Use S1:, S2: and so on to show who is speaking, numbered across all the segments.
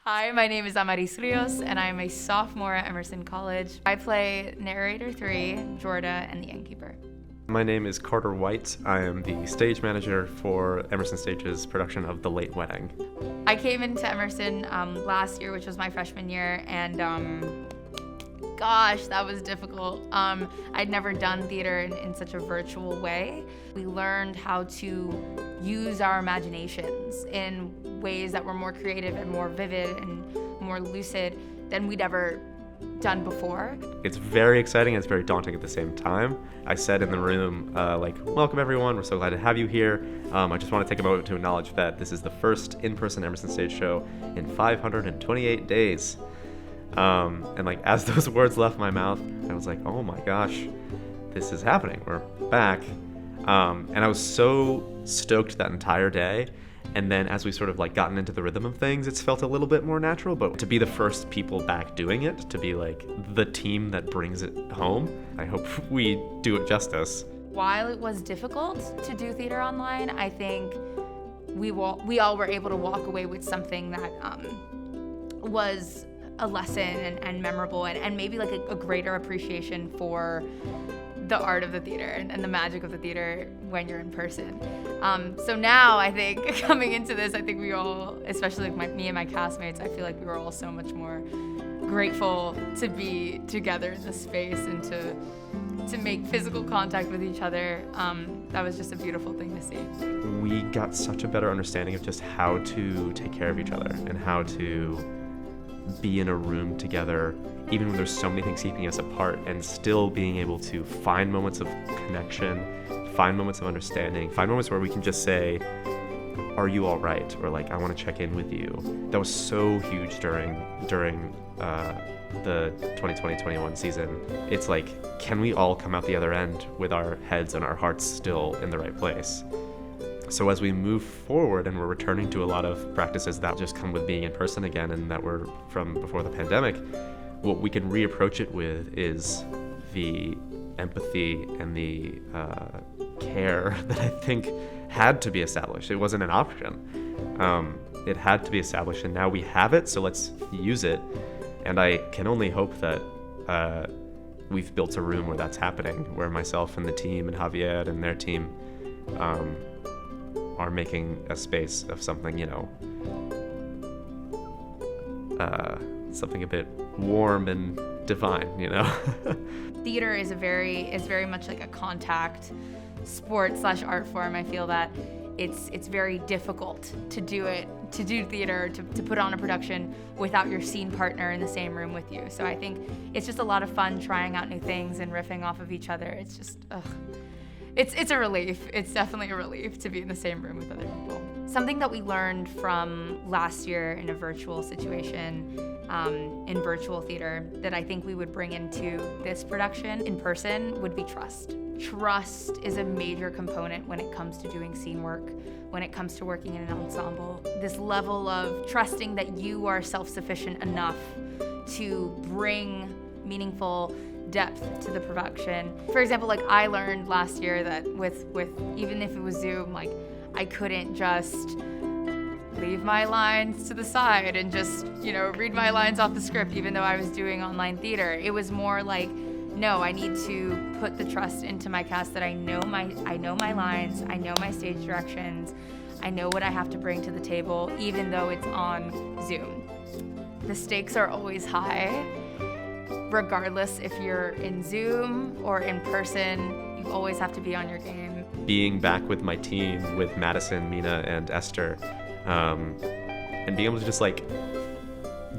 S1: Hi, my name is Amaris Rios, and I'm a sophomore at Emerson College. I play Narrator 3, Jorda, and the Innkeeper.
S2: My name is Carter White. I am the stage manager for Emerson Stage's production of The Late Wedding.
S1: I came into Emerson last year, which was my freshman year, and gosh, that was difficult. I'd never done theater in such a virtual way. We learned how to use our imaginations in ways that were more creative and more vivid and more lucid than we'd ever done before.
S2: It's very exciting and it's very daunting at the same time. I said in the room, welcome everyone, we're so glad to have you here. I just want to take a moment to acknowledge that this is the first in-person Emerson Stage show in 528 days. And as those words left my mouth, I was like, oh my gosh, this is happening, we're back. And I was so stoked that entire day. And then as we sort of gotten into the rhythm of things, it's felt a little bit more natural. But to be the first people back doing it, to be the team that brings it home, I hope we do it justice.
S1: While it was difficult to do theater online, I think we all were able to walk away with something that was a lesson and memorable and maybe a greater appreciation for the art of the theater and the magic of the theater when you're in person. So now I think coming into this, I think we all, especially me and my castmates, I feel like we were all so much more grateful to be together in this space and to make physical contact with each other. That was just a beautiful thing to see.
S2: We got such a better understanding of just how to take care of each other and how to be in a room together, even when there's so many things keeping us apart, and still being able to find moments of connection, find moments of understanding, find moments where we can just say, are you all right? Or I want to check in with you. That was so huge during the 2020-21 season. It's can we all come out the other end with our heads and our hearts still in the right place? So as we move forward and we're returning to a lot of practices that just come with being in person again and that were from before the pandemic, what we can reapproach it with is the empathy and the care that I think had to be established. It wasn't an option. It had to be established, and now we have it, so let's use it. And I can only hope that we've built a room where that's happening, where myself and the team and Javier and their team are making a space of something, something a bit warm and divine,
S1: Theater is very much like a contact sport/art form. I feel that it's very difficult to do theater, to put on a production without your scene partner in the same room with you. So I think it's just a lot of fun trying out new things and riffing off of each other. It's just, It's a relief. It's definitely a relief to be in the same room with other people. Something that we learned from last year in a virtual situation, in virtual theater, that I think we would bring into this production in person would be trust. Trust is a major component when it comes to doing scene work, when it comes to working in an ensemble. This level of trusting that you are self-sufficient enough to bring meaningful depth to the production. For example, I learned last year that with even if it was Zoom, I couldn't just leave my lines to the side and just, read my lines off the script, even though I was doing online theater. It was more no, I need to put the trust into my cast that I know my lines, I know my stage directions, I know what I have to bring to the table, even though it's on Zoom. The stakes are always high. Regardless if you're in Zoom or in person, you always have to be on your game.
S2: Being back with my team, with Madison, Mina, and Esther, and being able to just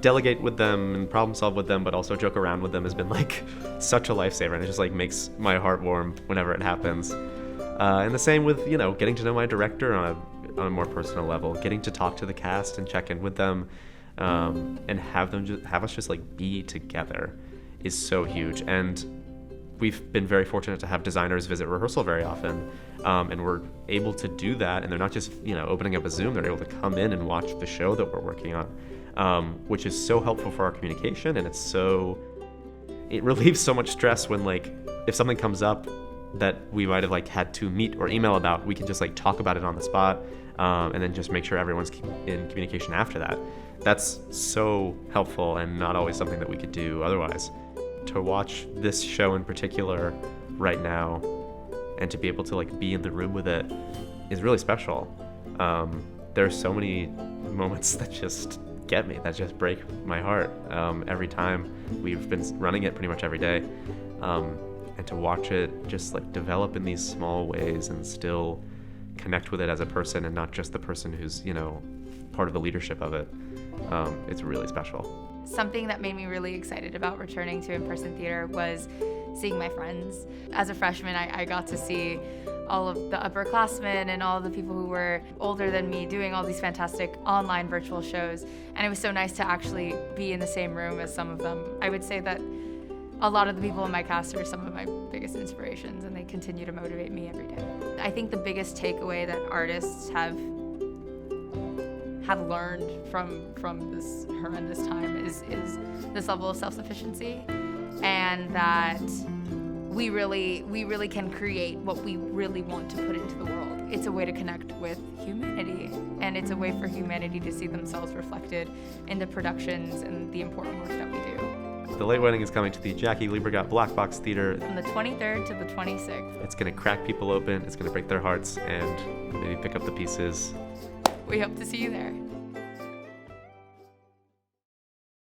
S2: delegate with them and problem solve with them, but also joke around with them has been such a lifesaver, and it just makes my heart warm whenever it happens. And the same with getting to know my director on a more personal level, getting to talk to the cast and check in with them, and have us just be together is so huge. And we've been very fortunate to have designers visit rehearsal very often, and we're able to do that, and they're not just opening up a Zoom, they're able to come in and watch the show that we're working on, which is so helpful for our communication, and it relieves so much stress when if something comes up that we might have had to meet or email about, we can just talk about it on the spot, and then just make sure everyone's in communication after that. that's so helpful and not always something that we could do otherwise. To watch this show in particular right now and to be able to like be in the room with it is really special. There are so many moments that just get me, that just break my heart every time. We've been running it pretty much every day, and to watch it just like develop in these small ways and still connect with it as a person and not just the person who's, you know, part of the leadership of it. It's really special.
S1: Something that made me really excited about returning to in-person theater was seeing my friends. As a freshman, I got to see all of the upperclassmen and all the people who were older than me doing all these fantastic online virtual shows. And it was so nice to actually be in the same room as some of them. I would say that a lot of the people in my cast are some of my biggest inspirations, and they continue to motivate me every day. I think the biggest takeaway that artists have learned from this horrendous time is this level of self-sufficiency, and that we really can create what we really want to put into the world. It's a way to connect with humanity, and it's a way for humanity to see themselves reflected in the productions and the important work that we do.
S2: The Late Wedding is coming to the Jackie Liebergott Black Box Theater
S1: From the 23rd to the 26th.
S2: It's going to crack people open, it's going to break their hearts, and maybe pick up the pieces.
S1: We hope to see you there.